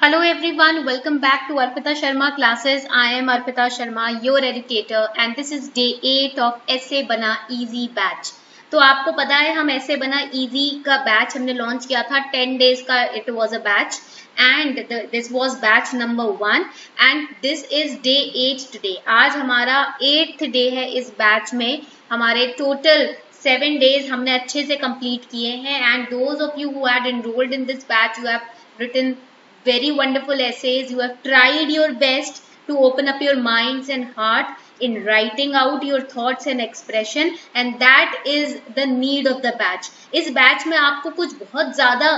Hello everyone, welcome back to Arpita Sharma classes. I am Arpita Sharma, your educator, and this is day 8 of ऐसे बना easy batch. तो आपको पता है हम ऐसे बना easy का बैच हमने लॉन्च किया था 10 days का. It was a batch and this was batch number 1 and this is day 8 today. आज हमारा 8th day है इस बैच में. हमारे total 7 days हमने अच्छे से complete किए हैं and those of you who had enrolled in this batch, you have written very wonderful essays. You have tried your best to open up your minds and heart in writing out your thoughts and expression, and that is the need of the batch. इस batch में आपको कुछ बहुत ज्यादा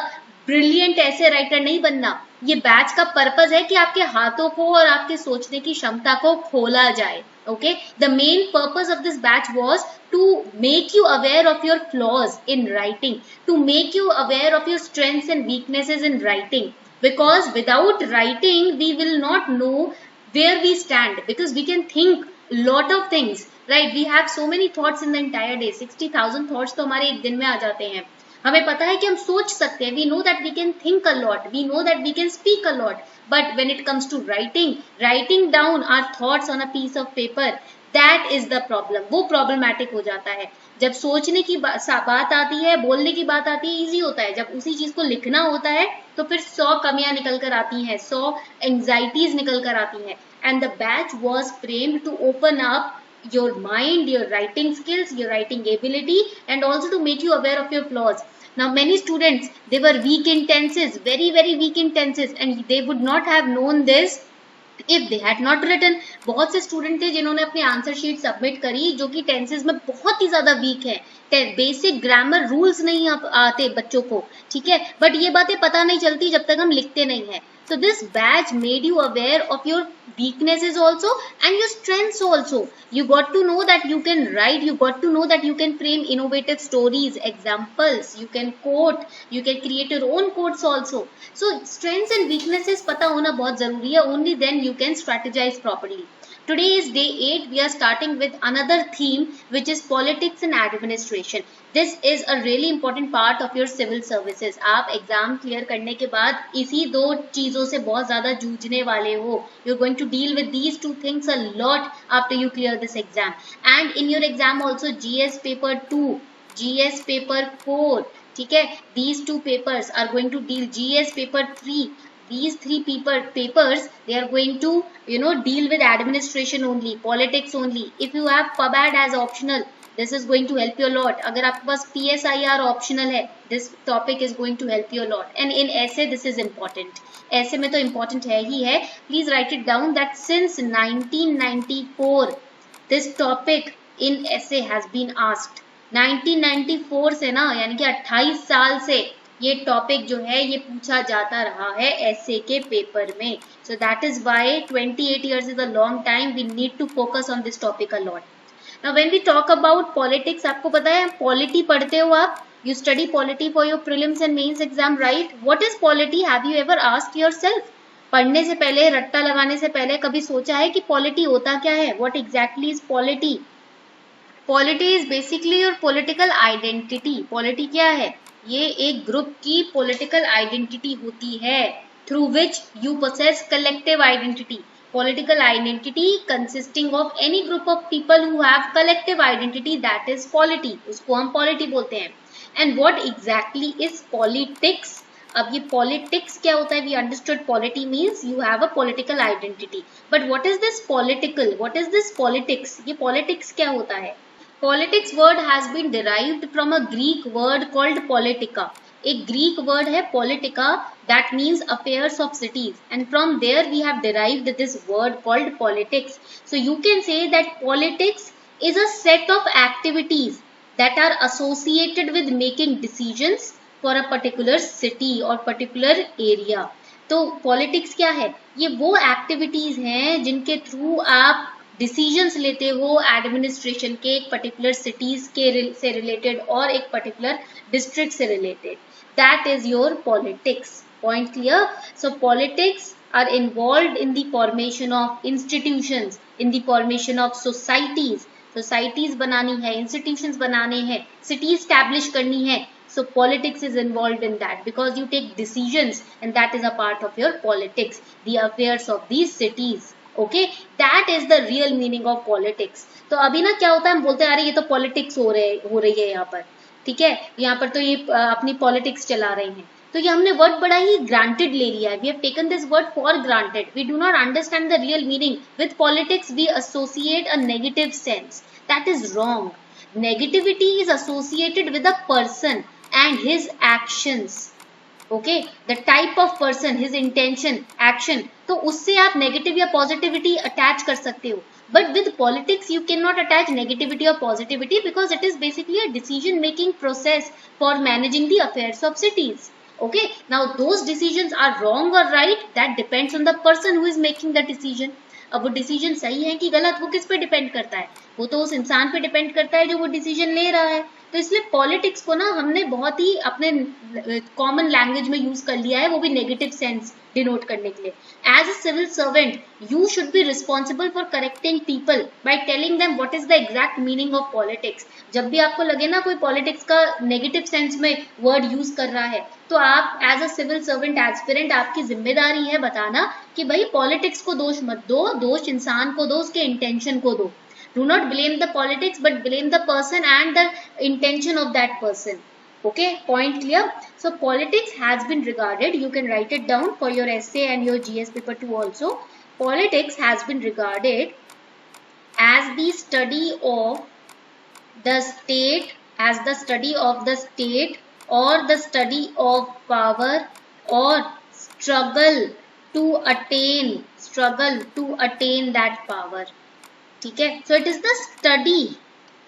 brilliant ऐसे writer नहीं बनना. ये बैच का पर्पज है कि आपके हाथों को और आपके सोचने की क्षमता को खोला जाए. Okay, the main purpose of this batch was to make you aware of your flaws in writing, to make you aware of your strengths and weaknesses in writing, because without writing we will not know where we stand, because we can think lot of things, right? We have so many thoughts in the entire day. 60,000 thoughts तो हमारे एक दिन में आ जाते हैं. हमें पता है कि हम सोच सकते हैं. We know that we can think a lot, we know that we can speak a lot, but when it comes to writing down our thoughts on a piece of paper, that is the problem. वो problematic हो जाता है. जब सोचने की बात आती है, बोलने की बात आती है, इजी होता है. जब उसी चीज को लिखना होता है तो फिर 100 कमियां निकल कर आती हैं, 100 एंजाइटीज निकल कर आती हैं. And the batch was framed to open up your mind, your writing skills, your writing ability, and also to make you aware of your flaws. Now many students, they were weak in tenses, very weak in tenses, and they would not have known this if they had not written. बहुत से student थे जिन्होंने अपनी answer sheet submit करी जो कि tenses में बहुत ही ज्यादा वीक है. बेसिक ग्रामर रूल्स नहीं आते बच्चों को, ठीक है, बट ये बातें पता नहीं चलती जब तक हम लिखते नहीं है. So this batch made you aware of your weaknesses also and your strengths also. You got to know that you can write, you got to know that you can frame innovative stories, examples, you can quote, you can create your own quotes also. So strengths and weaknesses पता होना बहुत जरूरी है. Only then you can strategize properly. Today is day 8. We are starting with another theme, which is politics and administration. This is a really important part of your civil services. आप exam clear करने के बाद इसी दो चीजों से बहुत ज्यादा जूझने वाले हो. You're going to deal with these two things a lot after you clear this exam. And in your exam also GS paper 2, GS paper 4, ठीक है, these two papers are going to deal GS paper 3. These three papers they are going to deal with administration only, politics only. If you have PubAd as optional, this is going to help you a lot. अगर आपके पास PSIR optional है, this topic is going to help you a lot. And in essay this is important. essay में तो important है ही है. Please write it down that since 1994 this topic in essay has been asked. 1994 से ना, यानी कि 28 साल से ये टॉपिक जो है ये पूछा जाता रहा है ऐसे के पेपर में. So that is why 28 years is a long time. We need to focus on this topic a lot. Now when we talk about politics, आपको पता है पॉलिटी पढ़ते हो आप. You study polity for your prelims and mains exam, right? What is polity? Have you ever asked yourself? पढ़ने से पहले, रट्टा लगाने से पहले कभी सोचा है कि पॉलिटी होता क्या है? What exactly is polity? Polity is basically your political identity. Polity क्या है? ये एक ग्रुप की पॉलिटिकल आइडेंटिटी होती है through which you possess collective identity. Political identity consisting of any group of people who have collective identity, that is polity. उसको हम polity बोलते हैं. And what exactly is politics? अब ये पॉलिटिक्स क्या होता है? We understood polity means you have a political identity, but what is this political? What is this politics? ये पॉलिटिक्स क्या होता है? Politics word has been derived from a Greek word called politica. एक Greek word है politica that means affairs of cities, and from there we have derived this word called politics. So you can say that politics is a set of activities that are associated with making decisions for a particular city or particular area. तो politics क्या है? ये वो activities हैं जिनके through आप decisions लेते हो एडमिनिस्ट्रेशन के एक पर्टिकुलर सिटीज के से रिलेटेड और एक पर्टिकुलर डिस्ट्रिक्ट से related. That is your politics. Point clear? So politics are involved in the formation of institutions, in the formation of societies. Societies बनानी है, इंस्टीट्यूशंस बनाने हैं, सिटीज स्टैब्लिश करनी है, So politics is involved in that because you take decisions and that is a part of your politics, the affairs of these cities. Okay, that is the real meaning of politics. तो अभी ना क्या होता है, हम बोलते हैं अरे ये तो पॉलिटिक्स हो रही है यहाँ पर, ठीक है, यहाँ पर तो ये अपनी पॉलिटिक्स चला रहे हैं, तो ये हमने वर्ड बड़ा ही ग्रांटेड ले लिया है. We have taken this word for granted. We do not understand the real meaning. With politics we associate a negative sense. That is wrong. Negativity is associated with a person and his actions. Okay, the type of person, his intention, action, तो उससे आप negative या positivity attach कर सकते हो. But with politics you cannot attach negativity or positivity because it is basically a decision making process for managing the affairs of cities. Okay, now those decisions are wrong or right, that depends on the person who is making the decision. अब वो decision सही है कि गलत, वो किस पे depend करता है, वो तो उस इंसान पे डिपेंड करता है जो वो डिसीजन ले रहा है. तो इसलिए पॉलिटिक्स को ना हमने बहुत ही अपने कॉमन लैंग्वेज में यूज कर लिया है, वो भी नेगेटिव सेंस डिनोट करने के लिए. As a civil servant you should be responsible for correcting people by telling them what is the exact meaning of politics. जब भी आपको लगे ना कोई पॉलिटिक्स का नेगेटिव सेंस में वर्ड यूज कर रहा है, तो आप as a civil servant aspirant आपकी जिम्मेदारी है बताना कि भाई पॉलिटिक्स को दोष मत दो, दोष इंसान को दो, उसके इंटेंशन को दो. Do not blame the politics but blame the person and the intention of that person. Okay, point clear? So politics has been regarded, you can write it down for your essay and your GS paper 2 also. Politics has been regarded as the study of the state, as the study of the state or the study of power or struggle to attain that power. ठीक है, so it is the study.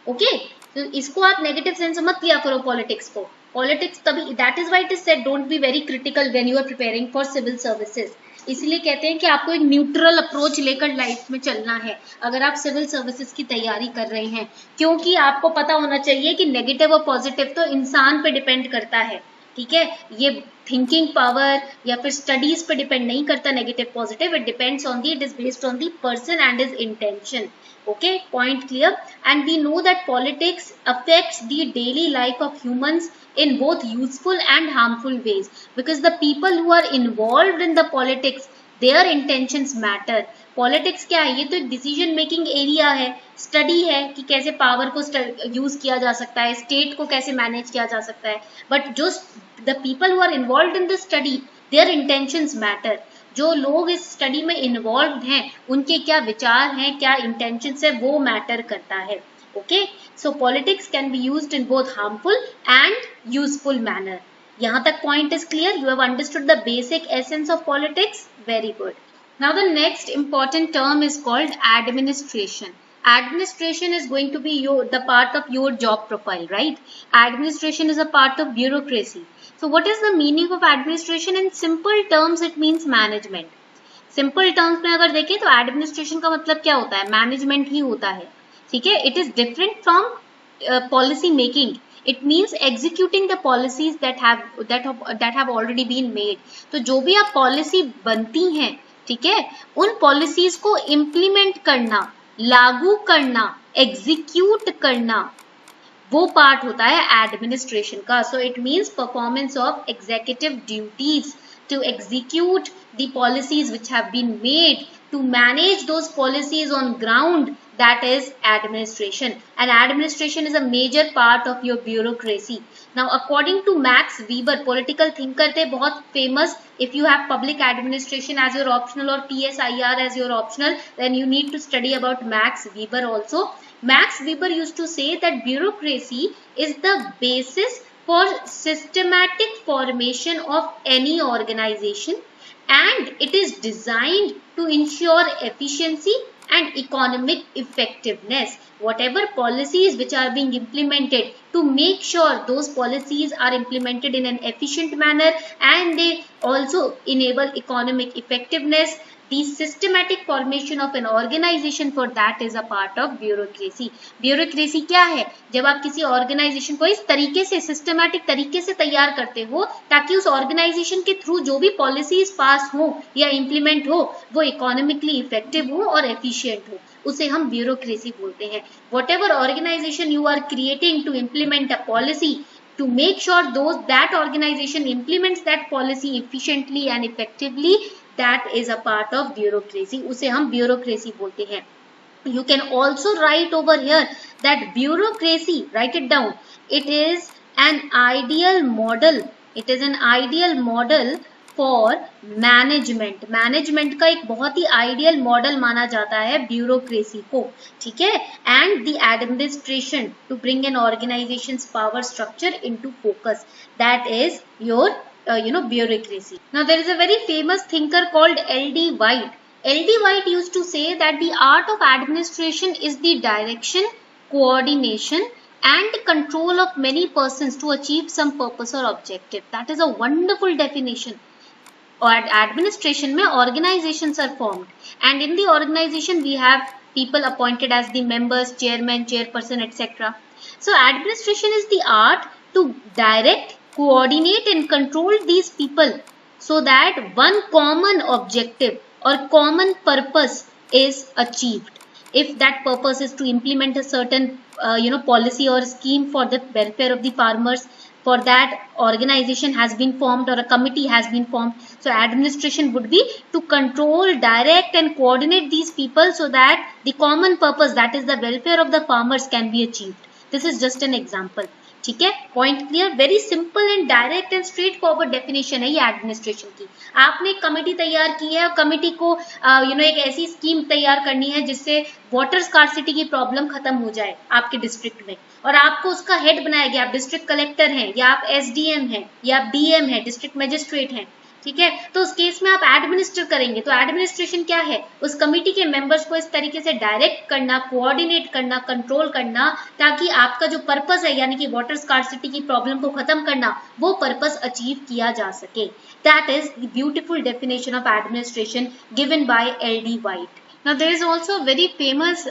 Okay, तो इसको आप negative sense मत लिया करो politics को. Politics तभी, that is why it is said don't be very critical when you are preparing for civil services. इसलिए कहते हैं कि आपको एक न्यूट्रल अप्रोच लेकर लाइफ में चलना है अगर आप सिविल सर्विसेज की तैयारी कर रहे हैं, क्योंकि आपको पता होना चाहिए कि नेगेटिव और पॉजिटिव तो इंसान पे डिपेंड करता है. ठीक है, ये थिंकिंग पावर या फिर स्टडीज पे डिपेंड नहीं करता negative positive. It depends on the, it is based on the person and his intention. Okay, point clear? And we know that politics affects the daily life of humans in both useful and harmful ways, because the people who are involved in the politics, their intentions matter. Politics क्या है? ये तो एक decision making area है, study है कि कैसे power को यूज किया जा सकता है, स्टेट को कैसे मैनेज किया जा सकता है. बट जो the people who are involve in the study, their intentions matter. जो लोग इस स्टडी में इन्वॉल्व हैं उनके क्या विचार हैं, क्या इंटेंशंस है, वो मैटर करता है. Okay, so politics can be used in both harmful and useful manner. यहाँ तक point is clear? You have understood the basic essence of politics. Very good. Now the next important term is called administration. Administration is going to be the part of your job profile, right? Administration is a part of bureaucracy. So what is the meaning of administration? In simple terms it means management. Simple terms में अगर देखें तो administration का मतलब क्या होता है? management ही होता है. ठीक है, it is different from policy making. It means executing the policies that have already been made. तो जो भी आप पॉलिसी बनती हैं, ठीक है, उन पॉलिसीज को इम्प्लीमेंट करना, लागू करना, एग्जीक्यूट करना, वो पार्ट होता है एडमिनिस्ट्रेशन का. So it means performance of executive duties to execute the policies which have been made, to manage those policies on ground, that is administration. And administration is a major part of your bureaucracy. Now according to Max Weber, political thinker थे बहुत famous. If you have public administration as your optional or PSIR as your optional, then you need to study about Max Weber also. Max Weber used to say that bureaucracy is the basis for systematic formation of any organization, and it is designed to ensure efficiency and economic effectiveness. Whatever policies which are being implemented, to make sure those policies are implemented in an efficient manner and they also enable economic effectiveness. The systematic formation of an organization, for that is a part of bureaucracy. Bureaucracy क्या है? जब आप किसी organization को इस तरीके से systematic तरीके से तैयार करते हो ताकि उस organization के थ्रू जो भी policies पास हो या implement हो वो economically effective हो और efficient हो, उसे हम bureaucracy बोलते हैं. Whatever organization you are creating to implement a policy, to make sure that organization implements that policy efficiently and effectively, that is a part of bureaucracy. उसे हम bureaucracy बोलते हैं. You can also write over here that bureaucracy, write it down, it is an ideal model, it is an ideal model for management. Management का एक बहुत ही ideal model माना जाता है ब्यूरोक्रेसी को, ठीक है. And the administration to bring an organisation power structure into focus, that is your bureaucracy. Now there is a very famous thinker called L.D. White. L.D. White used to say that the art of administration is the direction, coordination and control of many persons to achieve some purpose or objective. That is a wonderful definition. Administration mein organizations are formed, and in the organization we have people appointed as the members, chairman, chairperson, etc. So administration is the art to direct, coordinate and control these people so that one common objective or common purpose is achieved. If that purpose is to implement a certain policy or scheme for the welfare of the farmers, for that organization has been formed or a committee has been formed. So administration would be to control, direct and coordinate these people so that the common purpose, that is the welfare of the farmers, can be achieved. This is just an example. ठीक है, point clear. Very simple and direct and straight forward definition है ये administration की. आपने एक committee तैयार की है और कमेटी को एक ऐसी स्कीम तैयार करनी है जिससे वाटर स्कार्सिटी की प्रॉब्लम खत्म हो जाए आपके डिस्ट्रिक्ट में, और आपको उसका हेड बनाया गया. आप डिस्ट्रिक्ट कलेक्टर हैं या आप एसडीएम हैं या आप डीएम हैं, डिस्ट्रिक्ट मजिस्ट्रेट हैं, ठीक है. तो उस केस में आप एडमिनिस्टर करेंगे. तो एडमिनिस्ट्रेशन क्या है? उस कमेटी के मेंबर्स को इस तरीके से डायरेक्ट करना, कोऑर्डिनेट करना, कंट्रोल करना, ताकि आपका जो पर्पस है यानी कि वाटर स्कार्सिटी की प्रॉब्लम को खत्म करना, वो पर्पस अचीव किया जा सके. That is the beautiful definition of administration given by L.D. White. Now there is also a very famous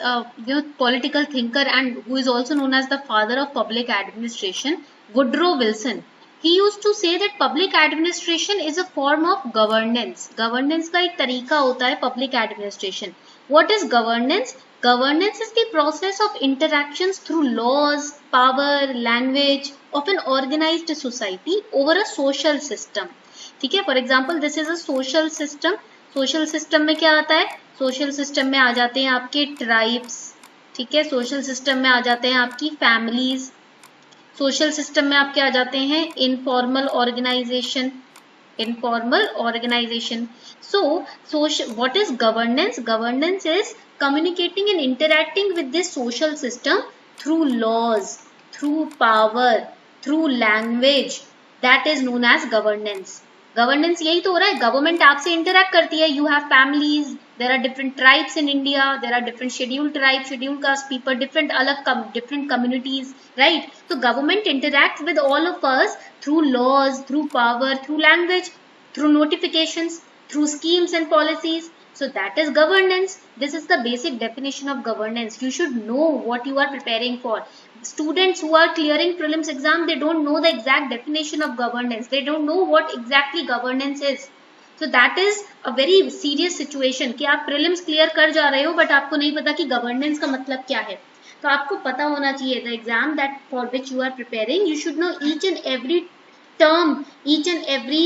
political thinker and who is also known as the father of public administration, Woodrow Wilson. He used to say that public administration is a form of governance. Governance का एक तरीका होता है public administration. What is governance? Governance is the process of interactions through laws, power, language of an organized society over a social system. ठीक है. For example, this is a social system. Social system में क्या आता है? Social system में आ जाते हैं आपके tribes. ठीक है. Social system में आ जाते हैं आपकी families. सोशल सिस्टम में आपके आ जाते हैं informal organisation. So what is governance? Governance is communicating and interacting with this social system through laws, through power, through language. That is known as governance. Governance यही तो हो रहा है. गवर्नमेंट आपसे इंटरैक्ट करती है. You have families, there are different tribes in India, there are different scheduled tribes, scheduled caste people, different communities, right? So government interacts with all of us through laws, through power, through language, through notifications, through schemes and policies. So that is governance. This is the basic definition of governance. You should know what you are preparing for. Students who are clearing prelims exam, they don't know the exact definition of governance. They don't know what exactly governance is. So that is a very serious situation कि आप prelims clear कर जा रहे हो but आपको नहीं पता कि गवर्नेंस का मतलब क्या है. तो आपको पता होना चाहिए the exam that for which you are preparing. You should know each and every term, each and every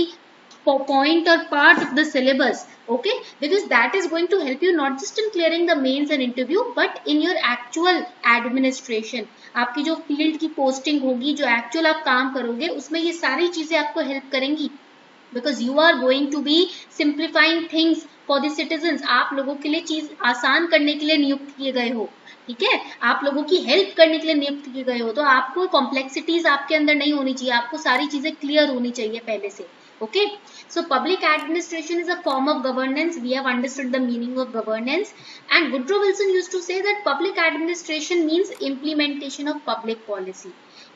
point or part of the syllabus, okay, because that is going to help you not just in clearing the mains and interview but in your actual administration. आपकी जो field की posting होगी, जो actual आप काम करोगे, उसमें ये सारी चीजें आपको हेल्प करेंगी. Because you are going to be simplifying things for the citizens. आप लोगों के लिए चीज आसान करने के लिए नियुक्त किए गए हो, ठीक है. आप लोगों की हेल्प करने के लिए नियुक्त किए गए हो. तो आपको कॉम्प्लेक्सिटीज आपके अंदर नहीं होनी चाहिए. आपको सारी चीजें क्लियर होनी चाहिए पहले से. Okay, so public administration is a form of governance. We have understood the meaning of governance, and Woodrow Wilson used to say that public administration means implementation of public policy.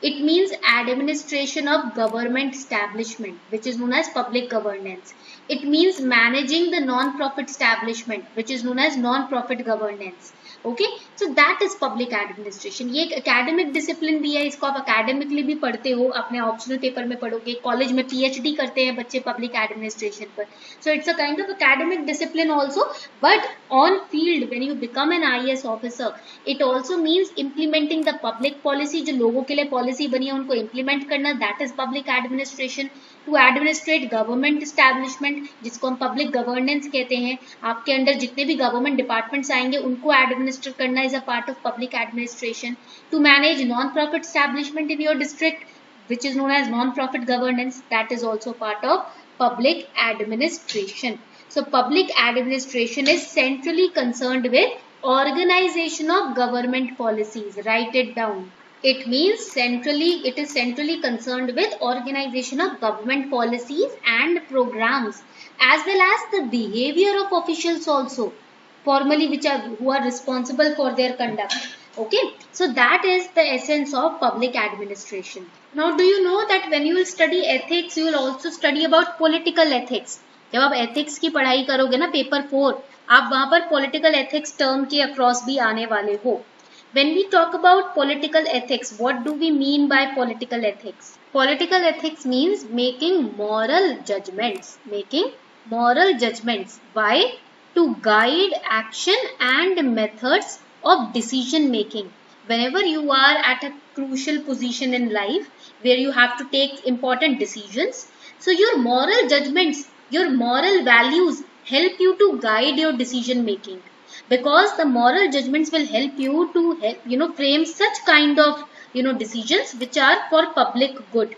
It means administration of government establishment, which is known as public governance. It means managing the non-profit establishment, which is known as non-profit governance. Okay, so that is public administration. ये एक academic discipline भी है. इसको आप academically भी पढ़ते हो, अपने ऑप्शनल पेपर में पढ़ोगे. कॉलेज में पीएचडी करते हैं बच्चे पब्लिक एडमिनिस्ट्रेशन पर. So it's a kind of academic discipline also, but on field when you become an IAS officer, it also means implementing the public policy. जो लोगों के लिए पॉलिसी बनी है उनको इम्प्लीमेंट करना, that is public administration. To administrate government establishment, जिसको हम पब्लिक गवर्नेंस कहते हैं, आपके अंडर जितने भी गवर्नमेंट डिपार्टमेंट्स आएंगे उनको एडमिनिस्टर करना is a part of public administration. To manage non profit establishment in your district which is known as non-profit governance, that is also part of public administration. So public administration is centrally concerned with organization of government policies. Write it down. It means it is centrally concerned with organization of government policies and programs, as well as the behavior of officials also, formally who are responsible for their conduct. Okay, so that is the essence of public administration. Now do you know that when you will study ethics, you will also study about political ethics. जब आप ethics की पढ़ाई करोगे ना paper 4, आप वहां पर political ethics term के across भी आने वाले हो. When we talk about political ethics, what do we mean by political ethics? Political ethics means making moral judgments. Making moral judgments. Why? To guide action and methods of decision making. Whenever you are at a crucial position in life where you have to take important decisions, so your moral judgments, your moral values help you to guide your decision making, because the moral judgments will help you to frame such kind of decisions which are for public good.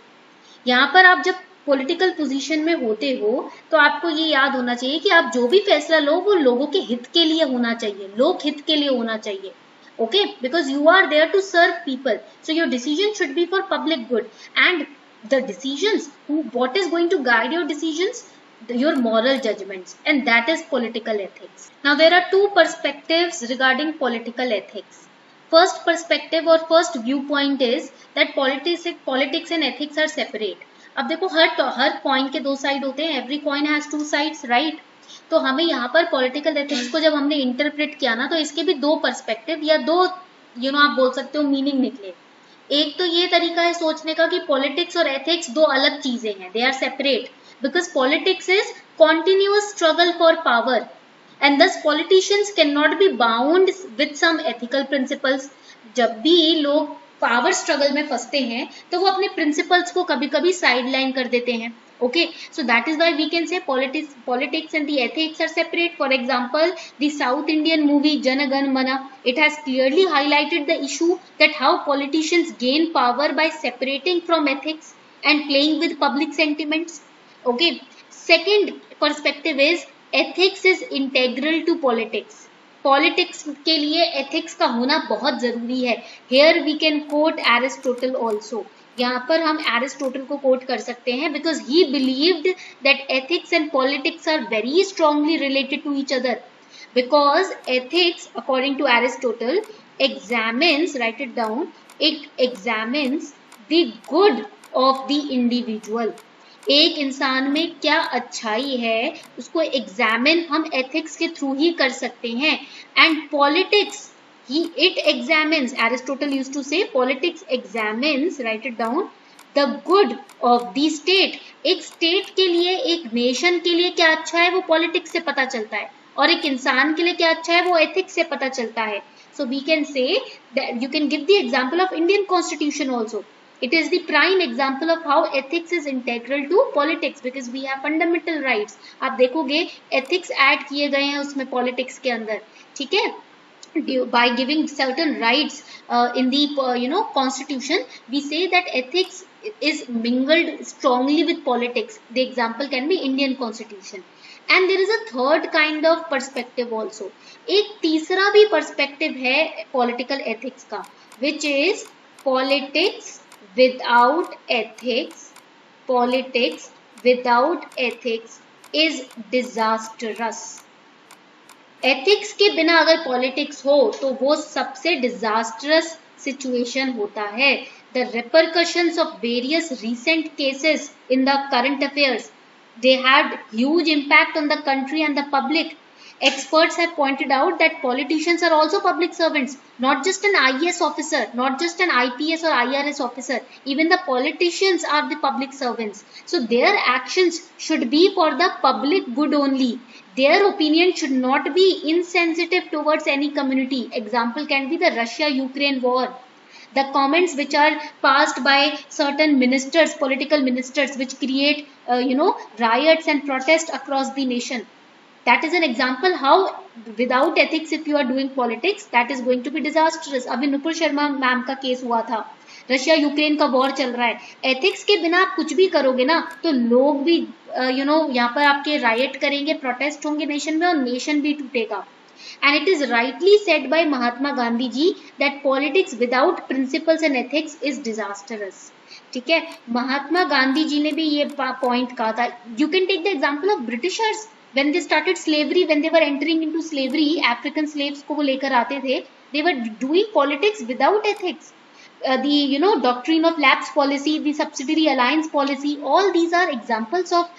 यहाँ पर आप जब political position में होते हो तो आपको ये याद होना चाहिए कि आप जो भी फैसला लो वो लोगों के हित के लिए होना चाहिए, लोक हित के लिए होना चाहिए. Okay, because you are there to serve people, so your decision should be for public good, and the decisions, what is going to guide your decisions? Your moral judgments, and that is political ethics. Now there are two perspectives regarding political ethics. First perspective or first viewpoint is that politics and ethics are separate. अब देखो हर coin के दो side होते हैं, every coin has two sides, right? तो हमें यहाँ पर पॉलिटिकल एथिक्स को जब हमने इंटरप्रेट किया ना, तो इसके भी दो पर्सपेक्टिव या दो आप बोल सकते हो मीनिंग निकले. एक तो ये तरीका है सोचने का कि पॉलिटिक्स और एथिक्स दो अलग चीजें हैं, they are separate, because politics is continuous struggle for power and thus politicians can not be bound with some ethical principles. जब भी लोग पावर स्ट्रगल में फंसते हैं तो वो अपने प्रिंसिपल्स को कभी कभी साइड लाइन कर देते हैं. Okay, so that is why we can say politics and the ethics are separate. For example, the South Indian movie Jana Gan Mana, it has clearly highlighted the issue that how politicians gain power by separating from ethics and playing with public sentiments. Okay, second perspective is ethics is integral to politics. Politics के लिए ethics का होना बहुत जरूरी है. Here we can quote Aristotle also. यहाँ पर हम एरिस्टोटल को कोट कर सकते हैं, because he believed that ethics and politics are very strongly related to each other, because ethics according to Aristotle examines, write it down, it examines the good of the individual. एक इंसान में क्या अच्छाई है उसको एग्जामिन हम ethics के through ही कर सकते हैं. And politics, it examines, Aristotle used to say politics examines, write it down, the good of the state. एक स्टेट के लिए, एक नेशन के लिए क्या अच्छा है वो पॉलिटिक्स से पता चलता है, और एक इंसान के लिए क्या अच्छा है वो एथिक्स से पता चलता है. So we can say that you can give the example of Indian Constitution also. It is the prime example of how ethics is integral to politics, because we have fundamental rights. आप देखोगे ethics add किए गए हैं उसमें politics के अंदर, ठीक है, by giving certain rights in the constitution. We say that ethics is mingled strongly with politics. The example can be Indian Constitution. And there is a third kind of perspective also. एक तीसरा भी perspective है political ethics का, which is politics without ethics. Politics without ethics is disastrous. Ethics के बिना अगर politics हो तो वो सबसे डिजास्टरस सिचुएशन होता है. The repercussions of various recent cases in the current affairs, they had huge impact on the country and the public. Experts have pointed out that politicians are also public servants, not just an IAS officer, not just an IPS or IRS officer. Even the politicians are the public servants. So their actions should be for the public good only. Their opinion should not be insensitive towards any community. Example can be the Russia-Ukraine war. The comments which are passed by certain ministers, political ministers, which create riots and protests across the nation. That is an example how without ethics if you are doing politics, that is going to be disastrous. अभी Nupur Sharma ma'am का case हुआ था, Russia Ukraine का war चल रहा है, ethics के बिना आप कुछ भी करोगे ना तो लोग भी यहाँ पर आपके राइट करेंगे, प्रोटेस्ट होंगे नेशन में और नेशन भी टूटेगा. And it is rightly said by Mahatma Gandhi ji that politics without principles and ethics is disastrous. ठीक है, महात्मा गांधी जी ने भी ये पॉइंट कहा था. You can take the example of Britishers when they started slavery, when they were entering into slavery, African slaves को वो लेकर आते थे, they were doing politics without ethics. The doctrine of lapse policy, the subsidiary alliance policy, all these are examples of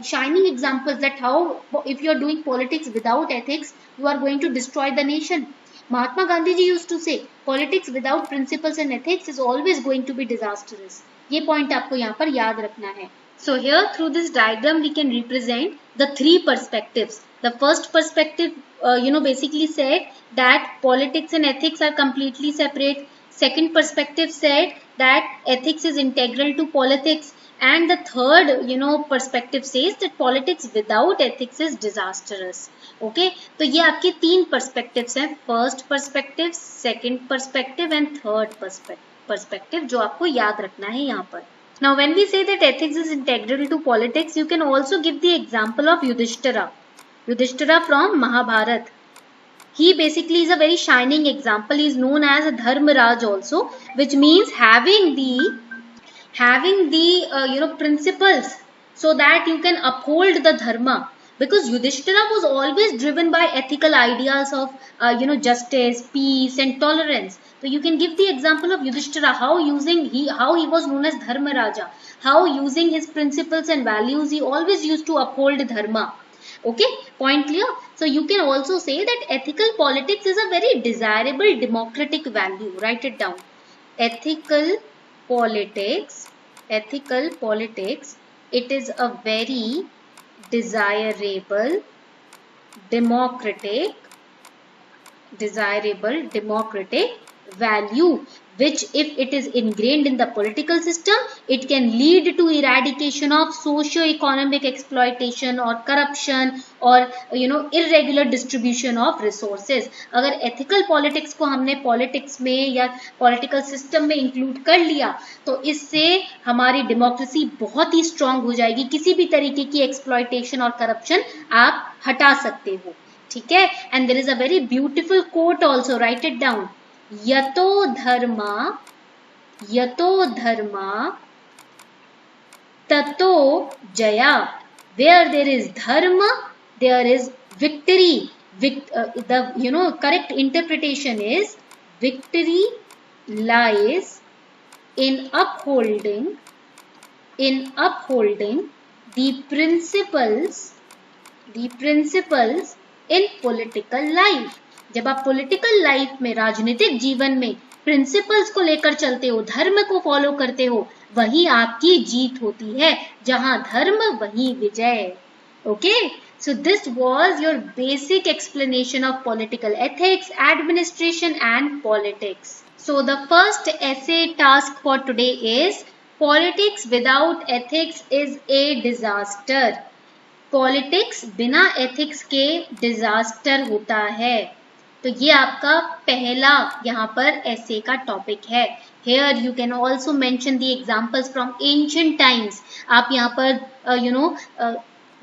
shining examples that how if you are doing politics without ethics you are going to destroy the nation. Mahatma Gandhi ji used to say politics without principles and ethics is always going to be disastrous. ये point आपको यहाँ पर याद रखना है. So here through this diagram we can represent the three perspectives. The first perspective basically said that politics and ethics are completely separate. Second perspective said that ethics is integral to politics, and the third perspective says that politics without ethics is disastrous. Okay, तो ये आपके तीन perspectives हैं, first perspective, second perspective and third perspective जो आपको याद रखना है यहाँ पर. Now when we say that ethics is integral to politics, you can also give the example of Yudhishthira from Mahabharata. He basically is a very shining example. He is known as a Dharmaraj also, which means having the principles so that you can uphold the dharma. Because Yudhishthira was always driven by ethical ideas of justice, peace and tolerance. So you can give the example of Yudhishthira, how he was known as Dharmaraja, how using his principles and values he always used to uphold dharma. Okay, point clear? So you can also say that ethical politics is a very desirable democratic value. Write it down. Ethical politics, it is a very desirable democratic value, which if it is ingrained in the political system, it can lead to eradication of socio-economic exploitation or corruption or irregular distribution of resources. अगर ethical politics को हमने politics में या political system में include कर लिया तो इससे हमारी democracy बहुत ही strong हो जाएगी. किसी भी तरीके की exploitation और corruption आप हटा सकते हो. ठीक है, and there is a very beautiful quote also. Write it down. यतो धर्मा ततो Jaya. Where there is dharma, there is victory. The correct interpretation is victory lies in upholding the principles in political life. जब आप political life में, राजनीतिक जीवन में principles को लेकर चलते हो, धर्म को फॉलो करते हो, वही आपकी जीत होती है. जहां धर्म वही विजय. Okay, so this was your basic explanation of political ethics, administration and politics. So the first essay task for today is politics without ethics is a disaster. Politics बिना एथिक्स के डिजास्टर होता है. तो ये आपका पहला यहाँ पर ऐसे का टॉपिक है. Here you can also mention the examples from ancient times. आप यहाँ पर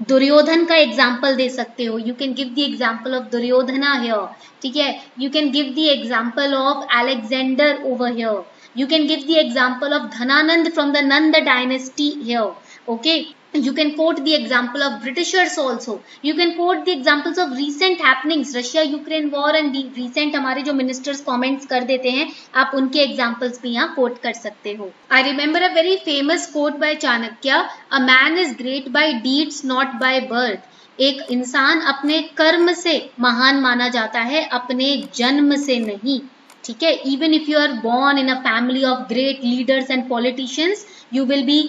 दुर्योधन का एग्जाम्पल दे सकते हो. You can give the example of Duryodhana here. ठीक है, you can give the example of Alexander over here. You can give the example of Dhananand from the Nanda dynasty here. Okay. You can quote the example of Britishers also. You can quote the examples of recent happenings, Russia Ukraine war and the recent हमारे जो ministers comments कर देते हैं, आप उनके examples भी यहाँ quote कर सकते हो. I remember a very famous quote by Chanakya, a man is great by deeds not by birth. एक इंसान अपने कर्म से महान माना जाता है, अपने जन्म से नहीं. ठीक है, even if you are born in a family of great leaders and politicians, you will be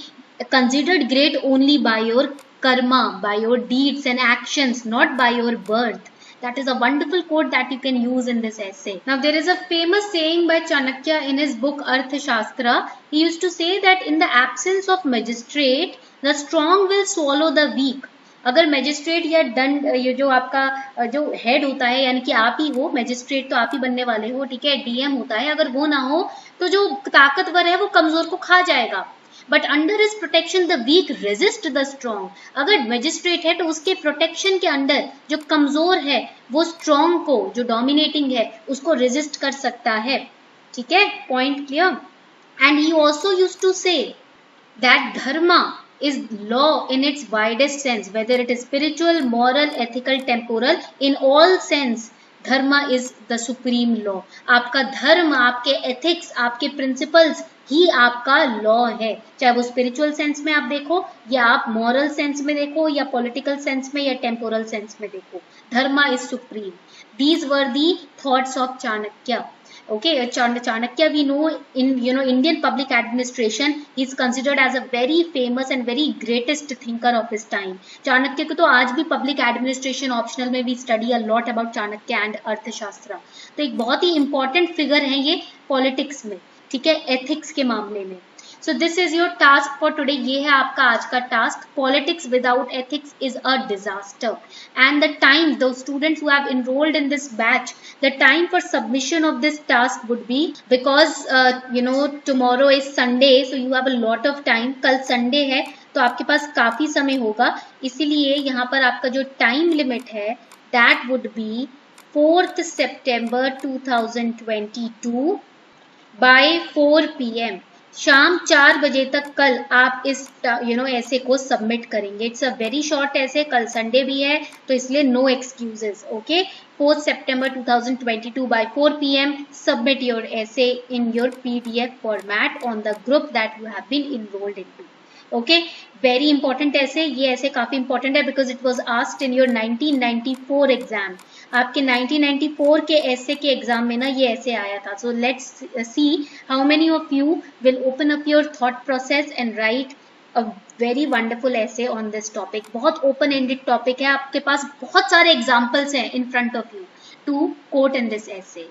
considered great only by your karma, by your deeds and actions, not by your birth. That is a wonderful quote that you can use in this essay. Now there is a famous saying by Chanakya in his book Arthashastra. He used to say that in the absence of magistrate, the strong will swallow the weak. अगर magistrate या दंड, ये जो आपका जो head होता है, यानी कि आप ही हो, मैजिस्ट्रेट तो आप ही बनने वाले हो, ठीक है, डीएम होता है, अगर वो ना हो तो जो ताकतवर है वो कमजोर को खा जाएगा. But under his protection the weak resist the strong. अगर मैजिस्ट्रेट है तो उसके प्रोटेक्शन के अंडर जो कमजोर है वो स्ट्रॉन्ग को, जो डोमिनेटिंग है, उसको रेजिस्ट कर सकता है. ठीक है, point clear. And he also used to say that dharma is law in its widest sense, whether it is spiritual, moral, ethical, temporal, in all sense dharma is the supreme law. आपका धर्म, आपके ethics, आपके principles ही आपका law है, चाहे वो spiritual sense में आप देखो, या आप मॉरल सेंस में देखो, या पॉलिटिकल सेंस में, या टेम्पोरल सेंस में देखो. Dharma is supreme. These were the thoughts of Chanakya. Okay, Chanakya we know in Indian public administration he is considered as a very famous and very greatest thinker of his time. Chanakya को तो आज भी public administration optional में भी study a lot about Chanakya and अर्थशास्त्र. तो एक बहुत ही important figure है ये politics में, ठीक है, ethics के मामले में. So this is your task for today. ये है आपका आज का task. Politics without ethics is a disaster. And the time, those students who have enrolled in this batch, the time for submission of this task would be, because tomorrow is Sunday, so you have a lot of time. कल Sunday है तो आपके पास काफी समय होगा, इसीलिए यहाँ पर आपका जो time limit है that would be 4th September 2022 by 4 PM. शाम 4 बजे तक कल आप इस ऐसे को सबमिट करेंगे. इट्स अ वेरी शॉर्ट ऐसे, कल संडे भी है तो इसलिए no excuses. Okay, 4th September 2022 by 4 PM submit your essay in your PDF format on the group that you have been enrolled into. Okay, very important essay. ये ऐसे काफी important है because it was asked in your 1994 exam. आपके 1994 के ऐसे के exam में ना ये ऐसे आया था. So let's see how many of you will open up your thought process and write a very wonderful essay on this topic. बहुत open ended topic है, आपके पास बहुत सारे examples हैं in front of you to quote in this essay.